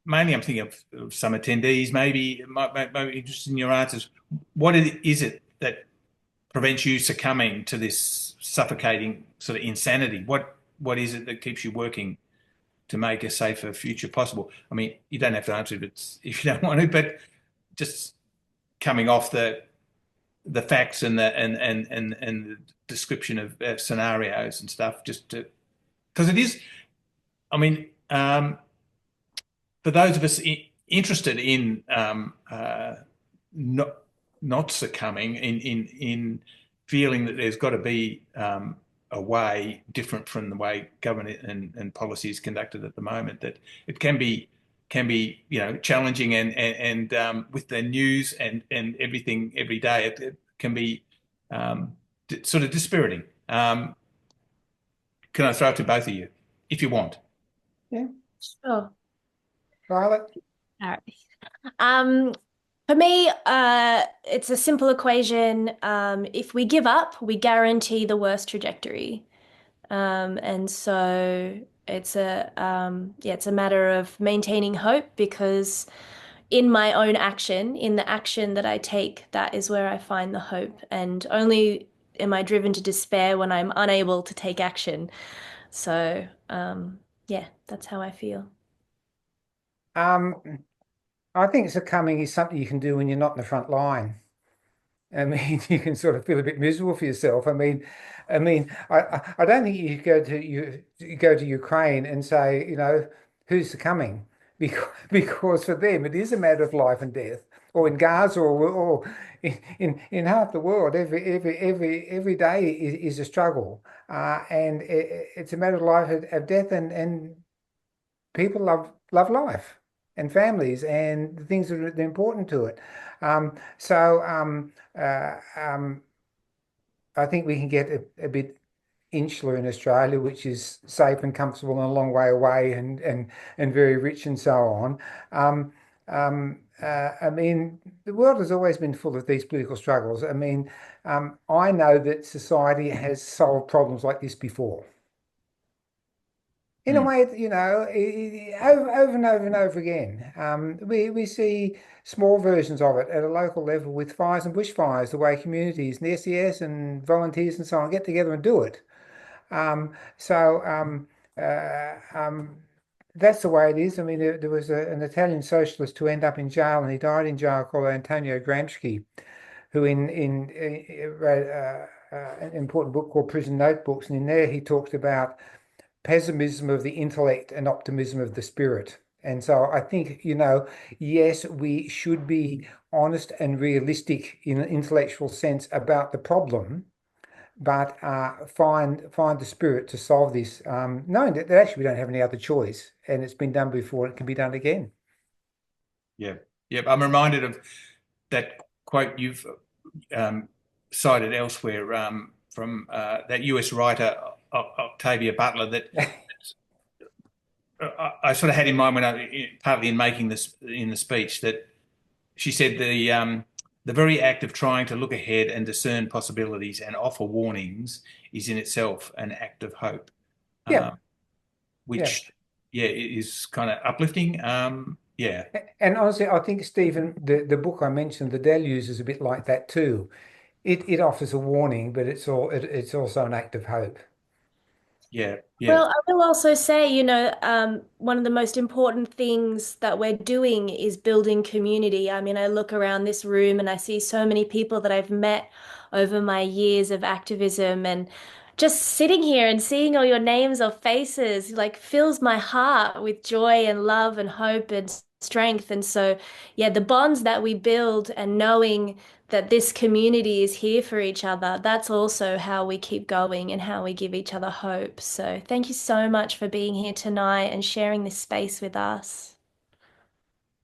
Mainly, I'm thinking of some attendees. Maybe might be interested in your answers. What is it that prevents you succumbing to this suffocating sort of insanity? What is it that keeps you working to make a safer future possible? I mean, you don't have to answer if you don't want to, but just coming off the facts and the description of scenarios and stuff, just to because it is. I mean, for those of us interested in not succumbing, in feeling that there's got to be a way different from the way government and policy is conducted at the moment, that it can be challenging and with the news and everything every day, it can be sort of dispiriting. Can I throw it to both of you if you want? Yeah. Sure. Violet? All right. For me, it's a simple equation. If we give up, we guarantee the worst trajectory. And so it's it's a matter of maintaining hope, because in my own action, in the action that I take, that is where I find the hope. And only am I driven to despair when I'm unable to take action. So, yeah, that's how I feel. I think succumbing is something you can do when you're not in the front line. I mean, you can sort of feel a bit miserable for yourself. I don't think you go to Ukraine and say, who's succumbing, because for them it is a matter of life and death. Or in Gaza, or in half the world, every day is a struggle, and it's a matter of life and death, and people love life and families and the things that are important to it. I think we can get a bit insular in Australia, which is safe and comfortable and a long way away and very rich and so on. I mean, the world has always been full of these political struggles. I mean, I know that society has solved problems like this before. In a way, over and over and over again. We see small versions of it at a local level with fires and bushfires, the way communities and the SES and volunteers and so on get together and do it. That's the way it is. I mean, there was an Italian socialist who ended up in jail, and he died in jail, called Antonio Gramsci, who wrote an important book called Prison Notebooks, and in there he talked about pessimism of the intellect and optimism of the spirit. And so I think, yes, we should be honest and realistic in an intellectual sense about the problem, but find the spirit to solve this, knowing that actually we don't have any other choice, and it's been done before, it can be done again. Yeah. Yep. I'm reminded of that quote you've cited elsewhere from that US writer Octavia Butler, that I sort of had in mind when partly in making this in the speech, that she said the very act of trying to look ahead and discern possibilities and offer warnings is in itself an act of hope. Yeah. Which is kind of uplifting. Yeah. And honestly, I think, Stephen, the book I mentioned, The Deluge, is a bit like that too. It offers a warning, but it's also an act of hope. Yeah. Well, I will also say, one of the most important things that we're doing is building community. I mean, I look around this room and I see so many people that I've met over my years of activism, and just sitting here and seeing all your names or faces like fills my heart with joy and love and hope and strength. And so, yeah, the bonds that we build and knowing that this community is here for each other, that's also how we keep going and how we give each other hope. So, thank you so much for being here tonight and sharing this space with us.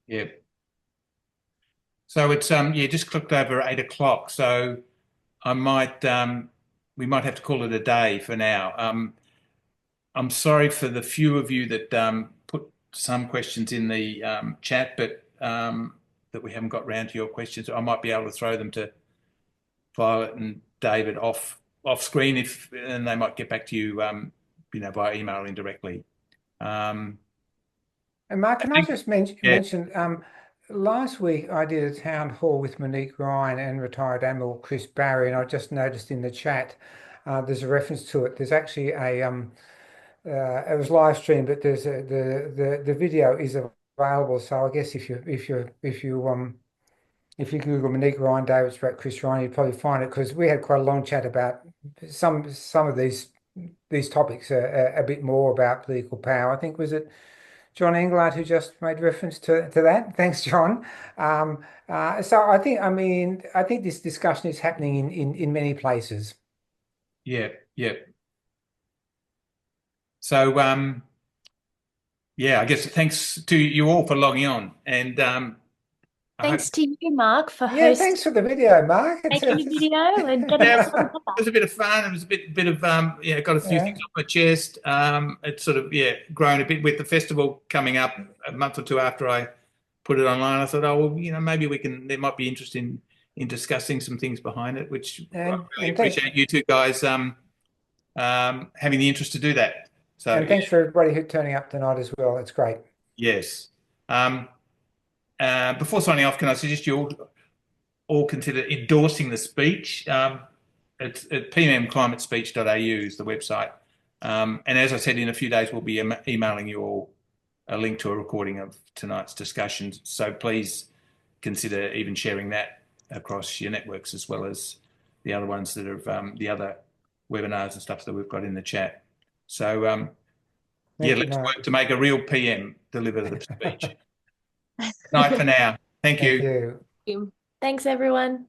Yeah. So it's yeah, just clicked over 8 o'clock. So I might we might have to call it a day for now. I'm sorry for the few of you that put some questions in the chat, but that we haven't got round to your questions. I might be able to throw them to Violet and David off screen and they might get back to you, via emailing directly. And Mark, I can I think, just yeah, mention, last week I did a town hall with Monique Ryan and retired Admiral Chris Barry, and I just noticed in the chat there's a reference to it. There's actually it was live streamed, but the video is available. So I guess if you Google Monique Ryan, David Spratt, Chris Ryan, you'd probably find it, because we had quite a long chat about some of these topics, a bit more about political power. I think, was it John Englard who just made reference to that? Thanks, John. So I think this discussion is happening in many places. yeah, yeah. So yeah, I guess thanks to you all for logging on, and I hope. Thanks to you, Mark, for Yeah, hosting, thanks for the video, Mark. making a video and getting Yeah, us it all together. was a bit of fun. It was a bit of yeah, got a few things Yeah, off my chest. It's sort of, yeah, grown a bit with the festival coming up a month or two after I put it online. I thought, oh well, maybe there might be interest in discussing some things behind it, which I really and thank appreciate you two guys having the interest to do that. So and yeah, thanks for everybody who turning up tonight as well. It's great. yes. Um, before signing off, can I suggest you all consider endorsing the speech? It's at pmmclimatespeech.au is the website. And as I said, in a few days, we'll be emailing you all a link to a recording of tonight's discussions. So please consider even sharing that across your networks, as well as the other ones that have the other webinars and stuff that we've got in the chat. So yeah, Thank you, let's Mark. work to make a real PM deliver the speech. Night for now. Thank Thank you. you. Thanks, everyone.